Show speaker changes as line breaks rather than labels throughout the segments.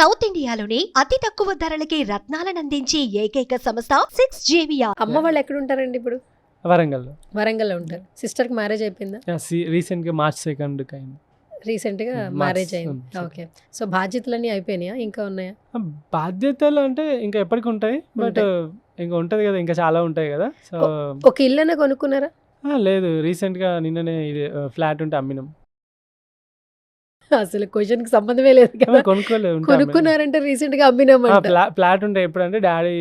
South ఇండియాలోనే అతి తక్కువ ధరలకి రత్నాలనందించే ఏకైక సంస్థ 6JVR.
అమ్మ వాళ్ళు ఎక్కడ ఉంటారండి ఇప్పుడు? వరంగల్లో ఉంటారు. సిస్టర్కి మ్యారేజ్ అయిపోయిందా?
రీసెంట్గా March 2కి అయింది.
రీసెంట్గా మ్యారేజ్ అయింది. ఓకే. సో బాధ్యతలన్నీ అయిపోయినాయా, ఇంకా ఉన్నాయా?
బాధ్యతలు అంటే ఇంకా ఎప్పటికి ఉంటాయి, బట్ ఇంకా ఉంటుంది కదా, ఇంకా చాలా ఉంటాయి కదా. సో
ఒక ఇల్లనే కొనుక్కున్నారా?
లేదు, రీసెంట్గా నిన్ననే ఇది ఫ్లాట్ ఉంటే అమ్మినాం.
అసలు క్వశ్చన్కి సంబంధమే లేదు కదా. కొనుక్కున్నారంటే రీసెంట్గా అమ్మినామంట.
ఫ్లాట్ ఉంటే ఎప్పుడంటే డాడీ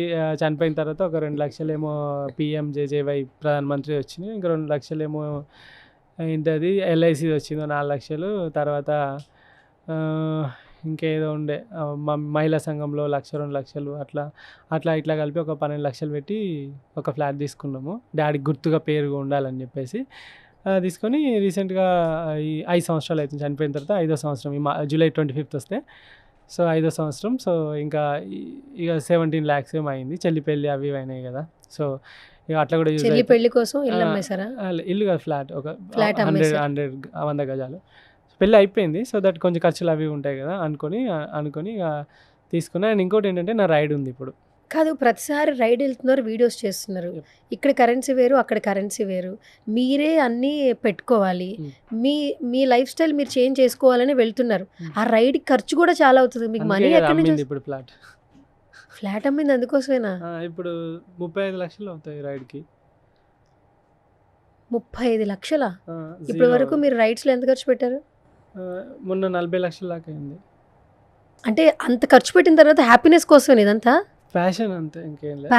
చనిపోయిన తర్వాత ఒక 2 లక్షలు ఏమో PMJJY ప్రధానమంత్రి వచ్చింది, ఇంకా 2 లక్షలు ఏమో ఏంటది LIC వచ్చిందో 4 లక్షలు, తర్వాత ఇంకేదో ఉండే మహిళా సంఘంలో 1-2 లక్షలు, అట్లా ఇట్లా కలిపి ఒక 12 లక్షలు పెట్టి ఒక ఫ్లాట్ తీసుకున్నాము. డాడీకి గుర్తుగా పేరుగా ఉండాలని చెప్పేసి తీసుకొని రీసెంట్గా ఈ 5 సంవత్సరాలు అవుతుంది. చనిపోయిన తర్వాత 5వ సంవత్సరం, ఈ July 25th వస్తే, సో 5వ సంవత్సరం. సో ఇంకా ఇక 17 lakhs ఏమో అయింది. చెల్లి పెళ్ళి అవి ఇవి అయినాయి కదా. సో ఇక అట్లా కూడా
చెల్లి పెళ్లి కోసం ఇల్లు అమ్మేశారా?
ఇల్లు కాదు, ఫ్లాట్, ఒక
ఫ్లాట్
100 గజాలు. పెళ్ళి అయిపోయింది. సో దట్ కొంచెం ఖర్చులు అవి ఉంటాయి కదా అనుకొని ఇక తీసుకున్నా. అండ్ ఇంకోటి ఏంటంటే నా రైడ్ ఉంది ఇప్పుడు.
కాదు, ప్రతిసారి రైడ్ వెళ్తున్నారు, వీడియోస్ చేస్తున్నారు. ఇక్కడ కరెన్సీ వేరు, అక్కడ కరెన్సీ వేరు. మీరే అన్నీ పెట్టుకోవాలి. మీ లైఫ్ స్టైల్ మీరు చేంజ్ చేసుకోవాలని వెళ్తున్నారు. ఆ రైడ్ ఖర్చు కూడా చాలా అవుతుంది. మీకు మనీ ఎక్కడి నుంచి?
ఇప్పుడు
ఫ్లాట్ అమ్మింది అందుకోసమేనా?
ఇప్పుడు 35 లక్షలు అవుతాయి రైడ్కి.
35 లక్షలా? ఇప్పటి వరకు మీరు రైడ్స్లో ఎంత ఖర్చు పెట్టారు?
మొన్న 40 లక్షల దాకా అయింది.
అంటే అంత ఖర్చు పెట్టిన తర్వాత హ్యాపీనెస్ కోసం ఇదంతా?
ప్యాషన్ అంతే, ఇంకేం లేదు.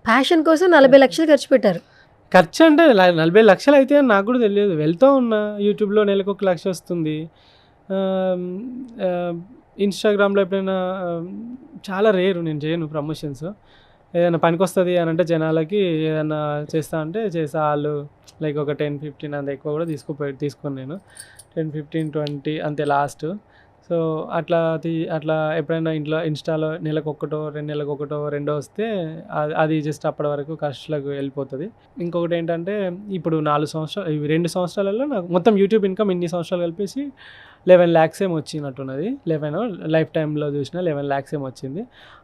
ప్యాషన్ కోసం 40 లక్షలు ఖర్చు పెట్టారు.
ఖర్చు అంటే 40 లక్షలు అయితే నాకు కూడా తెలియదు. వెళ్తూ ఉన్నా, యూట్యూబ్లో నెలకు 1 లక్ష వస్తుంది. ఇన్స్టాగ్రామ్లో ఎప్పుడైనా, చాలా రేరు, నేను చేయను ప్రమోషన్స్. ఏదైనా పనికి వస్తుంది అని అంటే జనాలకి ఏదైనా చేస్తా అంటే చేస్తా. వాళ్ళు లైక్ ఒక 10-15 అంత ఎక్కువ కూడా తీసుకోను నేను. 10-15-20 అంతే లాస్ట్. సో అట్లా ఎప్పుడైనా ఇన్స్టాలో నెలకు 1 2 నెలలకు 1 2 వస్తే అది జస్ట్ అప్పటి వరకు ఖర్చులకు వెళ్ళిపోతుంది. ఇంకొకటి ఏంటంటే ఇప్పుడు 4 సంవత్సరాలు, ఇవి 2 సంవత్సరాలలో నాకు మొత్తం యూట్యూబ్ ఇన్కమ్ ఇన్ని సంవత్సరాలు కలిపేసి 11 lakhs ఏమో వచ్చినట్టున్నది. 11 లైఫ్ టైంలో చూసిన 11 lakhs ఏమో వచ్చింది.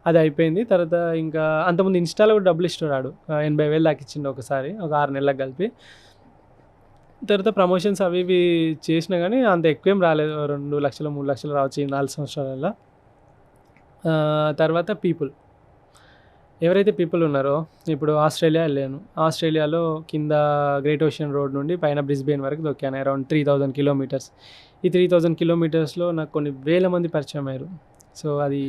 అది అయిపోయింది. తర్వాత ఇంకా అంతకుముందు ఇన్స్టాలో కూడా డబ్బులు ఇస్తున్నాడు. 80,000 దాకా ఇచ్చిండు ఒకసారి, ఒక 6 నెలలకు కలిపి. తర్వాత ప్రమోషన్స్ అవి ఇవి చేసినా కానీ అంత ఎక్కువేం రాలేదు. 2 లక్షలు 3 లక్షలు రావచ్చు ఈ 4 సంవత్సరాలలో. తర్వాత ఎవరైతే పీపుల్ ఉన్నారో, ఇప్పుడు ఆస్ట్రేలియా వెళ్ళాను. ఆస్ట్రేలియాలో కింద గ్రేట్ ఓషన్ రోడ్ నుండి పైన బ్రిస్బేన్ వరకు దొక్కాను, అరౌండ్ 3000 kilometers. ఈ 3000 kilometersలో నాకు కొన్ని వేల మంది పరిచయం అయ్యారు. సో అది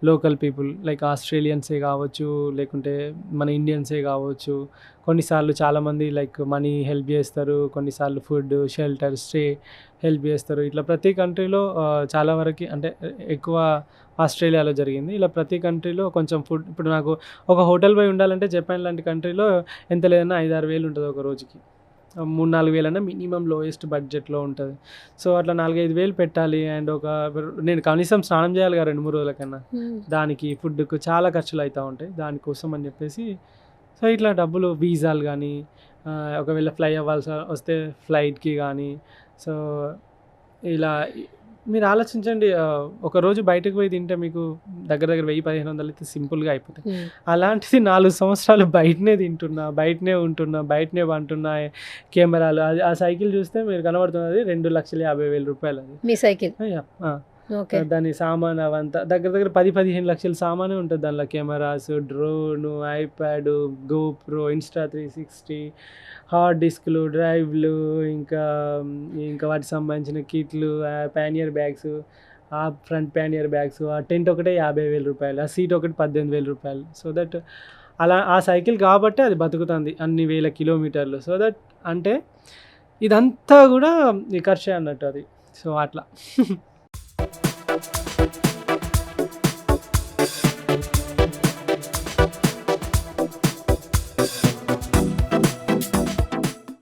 లోకల్ పీపుల్, లైక్ ఆస్ట్రేలియన్సే కావచ్చు, లేకుంటే మన ఇండియన్సే కావచ్చు. కొన్నిసార్లు చాలామంది లైక్ మనీ హెల్ప్ చేస్తారు, కొన్నిసార్లు ఫుడ్, షెల్టర్, స్టే హెల్ప్ చేస్తారు. ఇట్లా ప్రతి కంట్రీలో చాలా వరకు, అంటే ఎక్కువ ఆస్ట్రేలియాలో జరిగింది. ఇలా ప్రతి కంట్రీలో కొంచెం ఫుడ్, ఇప్పుడు నాకు ఒక హోటల్ పోయి ఉండాలంటే జపాన్ లాంటి కంట్రీలో ఎంత లేదన్నా 5-6 వేలు ఉంటుంది ఒక రోజుకి. 3-4 వేలన్నా మినిమం లోయెస్ట్ బడ్జెట్లో ఉంటుంది. సో అట్లా 4-5 వేలు పెట్టాలి. అండ్ నేను కనీసం స్నానం చేయాలి కదా 2-3 రోజులకన్నా. దానికి ఫుడ్కు చాలా ఖర్చులు అవుతూ ఉంటాయి. దానికోసం అని చెప్పేసి సో ఇట్లా డబ్బులు, వీసాలు కానీ, ఒకవేళ ఫ్లై అవ్వాల్సి వస్తే ఫ్లైట్కి కానీ. సో ఇలా మీరు ఆలోచించండి, ఒకరోజు బయటకు పోయి తింటే మీకు దగ్గర 1000-1500 అయితే సింపుల్గా అయిపోతాయి. అలాంటిది 4 సంవత్సరాలు బయటనే తింటున్నా, బయటనే ఉంటున్నా, బయటనే వంటున్నా. కెమెరాలు, ఆ సైకిల్ చూస్తే మీరు కనబడుతున్నది 2,50,000 రూపాయలు. అది
మీ సైకిల్?
దాని సామాన్ అవంతా దగ్గర 10-15 లక్షల సామానే ఉంటుంది దానిలో. Cameras, drone, iPad, GoPro, Insta 360, hard డిస్క్లు, డ్రైవ్లు, ఇంకా వాటికి సంబంధించిన కిట్లు, ప్యానియర్ బ్యాగ్స్, ఆ ఫ్రంట్ ప్యానియర్ బ్యాగ్స్, ఆ టెంట్ ఒకటే 50,000 రూపాయలు, ఆ సీట్ ఒకటి 18,000 రూపాయలు. సో దట్ అలా ఆ సైకిల్ కాబట్టి అది బతుకుతుంది అన్ని వేల కిలోమీటర్లు. సో దట్ అంటే ఇదంతా కూడా ఈ ఖర్చే అన్నట్టు అది. సో అట్లా